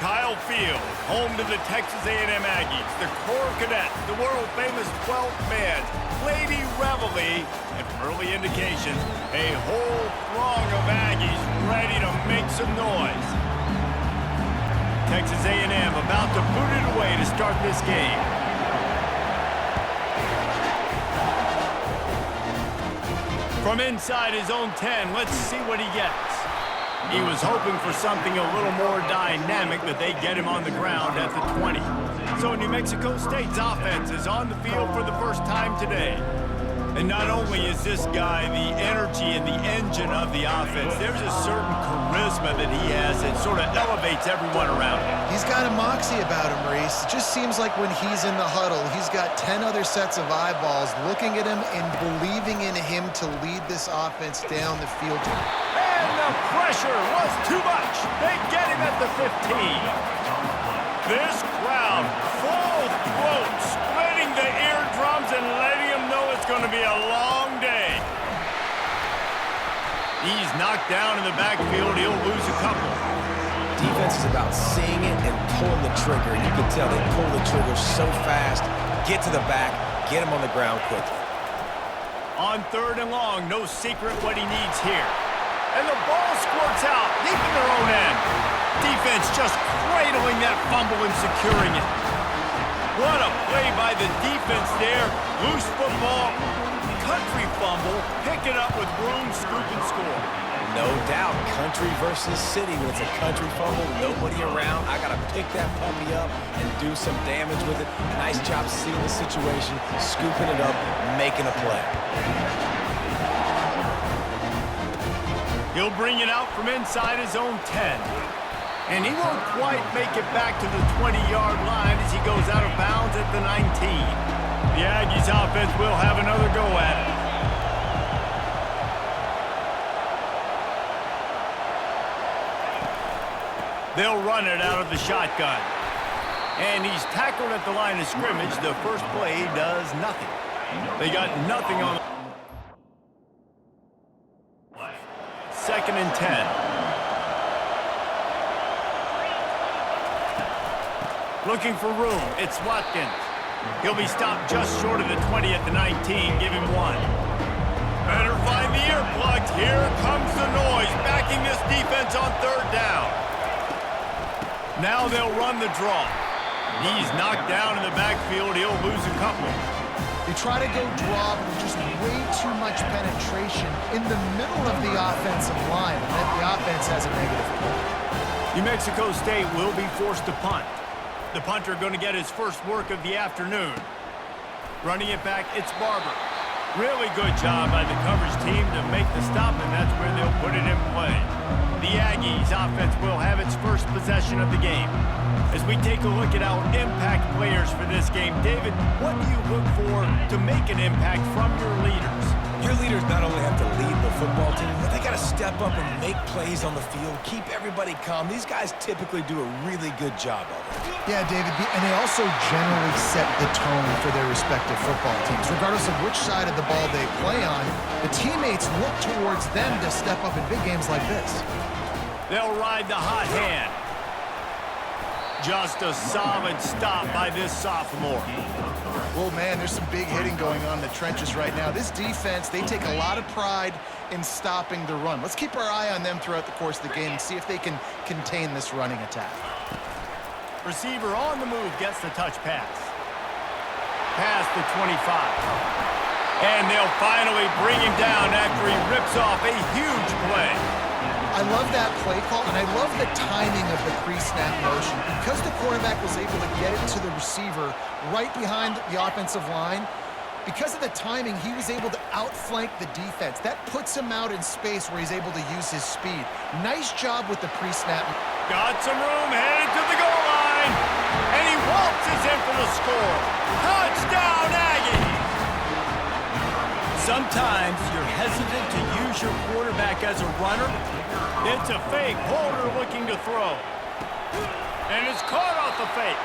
Kyle Field, home to the Texas A&M Aggies, the Core Cadets, the world-famous 12th man, Lady Reveille, and from early indications, a whole throng of Aggies ready to make some noise. Texas A&M about to boot it away to start this game. From inside his own 10, let's see what he gets. He was hoping for something a little more dynamic, but they get him on the ground at the 20. So New Mexico State's offense is on the field for the first time today. And not only is this guy the energy and the engine of the offense, there's a certain charisma that he has that sort of elevates everyone around him. He's got a moxie about him, Reese. It just seems like when he's in the huddle, he's got 10 other sets of eyeballs looking at him and believing in him to lead this offense down the field. And the pressure was too much. They get him at the 15. This crowd, full throat, splitting the eardrums and letting him know it's going to be a long day. He's knocked down in the backfield. He'll lose a couple. Defense is about seeing it and pulling the trigger. You can tell they pull the trigger so fast, get to the back, get him on the ground quickly. On 3rd and long, no secret what he needs here. And the ball squirts out deep in their own end. Defense just cradling that fumble and securing it. What a play by the defense there. Loose football, country fumble, pick it up with room, scoop, and score. No doubt, country versus city. When it's a country fumble, nobody around. I got to pick that puppy up and do some damage with it. Nice job seeing the situation, scooping it up, making a play. He'll bring it out from inside his own 10. And he won't quite make it back to the 20-yard line as he goes out of bounds at the 19. The Aggies offense will have another go at it. They'll run it out of the shotgun. And he's tackled at the line of scrimmage. The first play does nothing. They got nothing on 2nd and 10. Looking for room. It's Watkins. He'll be stopped just short of the 20 at the 19. Give him 1. Better find the earplugs. Here comes the noise, backing this defense on 3rd down. Now they'll run the draw. He's knocked down in the backfield. He'll lose a couple. They try to go draw, but just way too much penetration in the middle of the offensive line, and then the offense has a negative play. New Mexico State will be forced to punt. The punter going to get his first work of the afternoon. Running it back, it's Barber. Really good job by the coverage team to make the stop, and that's where they'll put it in play. The Aggies offense will have its first possession of the game. As we take a look at our impact players for this game, David, what do you look for to make an impact from your leaders? Your leaders not only have to lead the football team, but they got to step up and make plays on the field, keep everybody calm. These guys typically do a really good job of it. Yeah, David, and they also generally set the tone for their respective football teams. Regardless of which side of the ball they play on, the teammates look towards them to step up in big games like this. They'll ride the hot hand. Just a solid stop by this sophomore. Well, man, there's some big hitting going on in the trenches right now. This defense, they take a lot of pride in stopping the run. Let's keep our eye on them throughout the course of the game and see if they can contain this running attack. Receiver on the move gets the touch pass. Past the 25. And they'll finally bring him down after he rips off a huge play. I love that play call, and I love the timing of the pre-snap motion. Because the quarterback was able to get it to the receiver right behind the offensive line, because of the timing, he was able to outflank the defense. That puts him out in space where he's able to use his speed. Nice job with the pre-snap. Got some room, headed to the goal line, and he waltzes in for the score. Touchdown, Aggies! Sometimes you're hesitant to use your quarterback as a runner. It's a fake, holder looking to throw. And it's caught off the fake.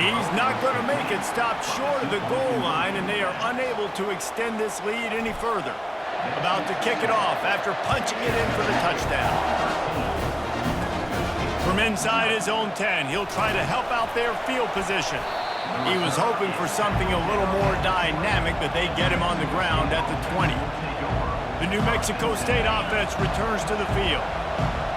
He's not going to make it, stopped short of the goal line, and they are unable to extend this lead any further. About to kick it off after punching it in for the touchdown. From From inside his own 10, he'll try to help out their field position. He was hoping for something a little more dynamic, but they get him on the ground at the 20. The New Mexico State offense returns to the field.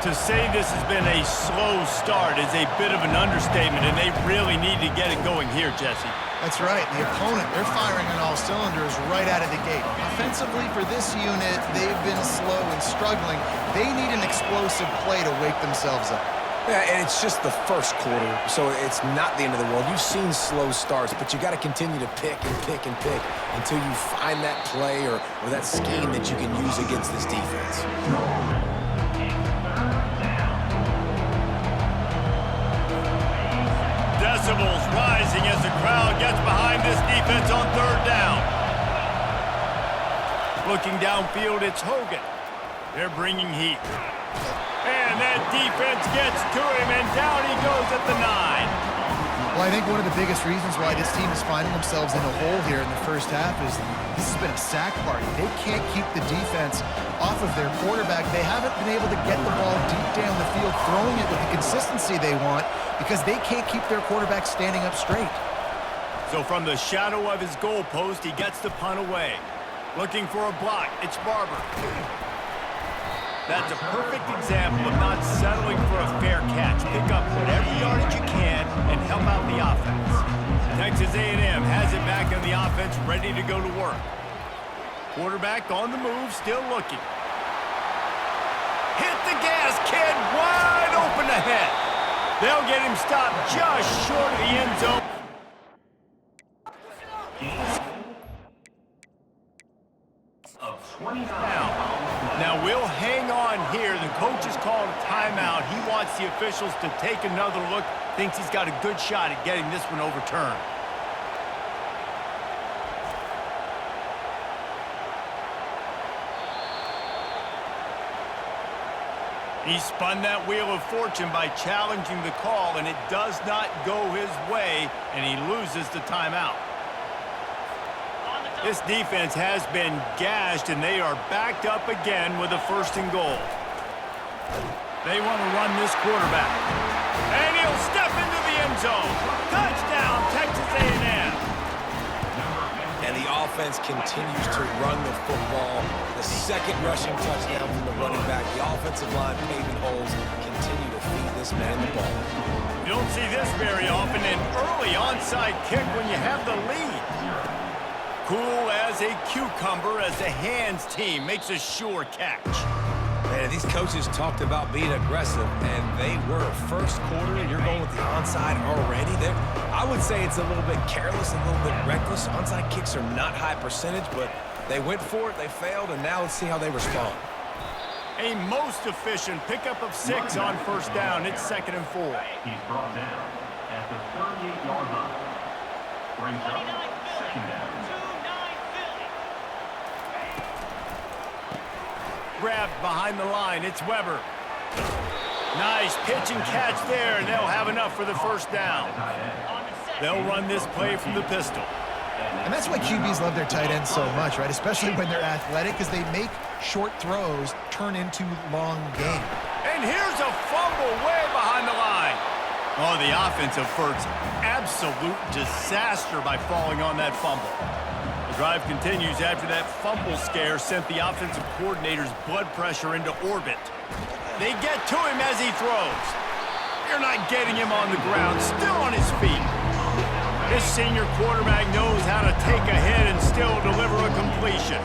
To say this has been a slow start is a bit of an understatement, and they really need to get it going here, Jesse. That's right. The opponent, they're firing on all cylinders right out of the gate. Offensively, for this unit, they've been slow and struggling. They need an explosive play to wake themselves up. Yeah, and it's just the first quarter, so it's not the end of the world. You've seen slow starts, but you got to continue to pick and pick and pick until you find that play or that scheme that you can use against this defense. Decibels rising as the crowd gets behind this defense on third down. Looking downfield, it's Hogan. They're bringing heat. And that defense gets to him, and down he goes at the 9. Well, I think one of the biggest reasons why this team is finding themselves in a hole here in the first half is this has been a sack party. They can't keep the defense off of their quarterback. They haven't been able to get the ball deep down the field, throwing it with the consistency they want because they can't keep their quarterback standing up straight. So from the shadow of his goalpost, he gets the punt away. Looking for a block, it's Barber. That's a perfect example of not settling for a fair catch. Pick up whatever yardage you can and help out the offense. Texas A&M has it back on the offense, ready to go to work. Quarterback on the move, still looking. Hit the gas, kid, wide open ahead. They'll get him stopped just short of the end zone. Now we'll hang on here. The coach has called a timeout. He wants the officials to take another look. Thinks he's got a good shot at getting this one overturned. He spun that wheel of fortune by challenging the call, and it does not go his way, and he loses the timeout. This defense has been gashed, and they are backed up again with a 1st and goal. They want to run this quarterback. And he'll step into the end zone. Touchdown, Texas A&M. And the offense continues to run the football. The second rushing touchdown from the running back. The offensive line paving holes continue to feed this man the ball. You don't see this very often, an early onside kick when you have the lead. Cool as a cucumber as the hands team makes a sure catch. Man, these coaches talked about being aggressive, and they were. First quarter, and you're going with the onside already. I would say it's a little bit careless, a little bit reckless. Onside kicks are not high percentage, but they went for it, they failed, and now let's see how they respond. A most efficient pickup of 6 on 1st down. It's 2nd and 4. He's brought down at the 38-yard line. Brings up 2nd down. Grabbed behind the line, it's Weber. Nice pitch and catch there, and they'll have enough for the 1st down. They'll run this play from the pistol. And that's why QBs love their tight ends so much, right? Especially when they're athletic, because they make short throws turn into long game. And here's a fumble way behind the line. Oh, the offensive effort's absolute disaster by falling on that fumble. The drive continues after that fumble scare sent the offensive coordinator's blood pressure into orbit. They get to him as he throws. They're not getting him on the ground, still on his feet. This senior quarterback knows how to take a hit and still deliver a completion.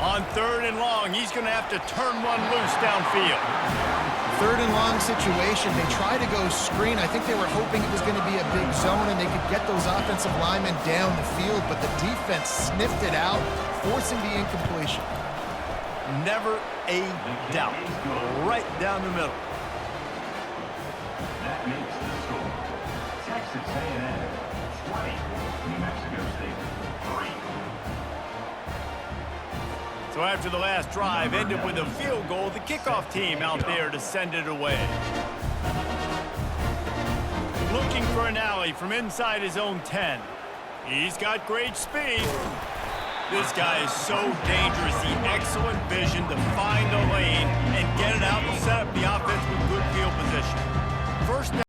On 3rd and long, he's going to have to turn one loose downfield. 3rd and long situation. They tried to go screen. I think they were hoping it was going to be a big zone and they could get those offensive linemen down the field, but the defense sniffed it out, forcing the incompletion. Never a doubt. Right down the middle. That makes the score. Texas A&M 20, New Mexico State 3. So after the last drive ended with a field goal, the kickoff team out there to send it away. Looking for an alley from inside his own 10. He's got great speed. This guy is so dangerous. The excellent vision to find the lane and get it out and set up the offense with good field position. First down.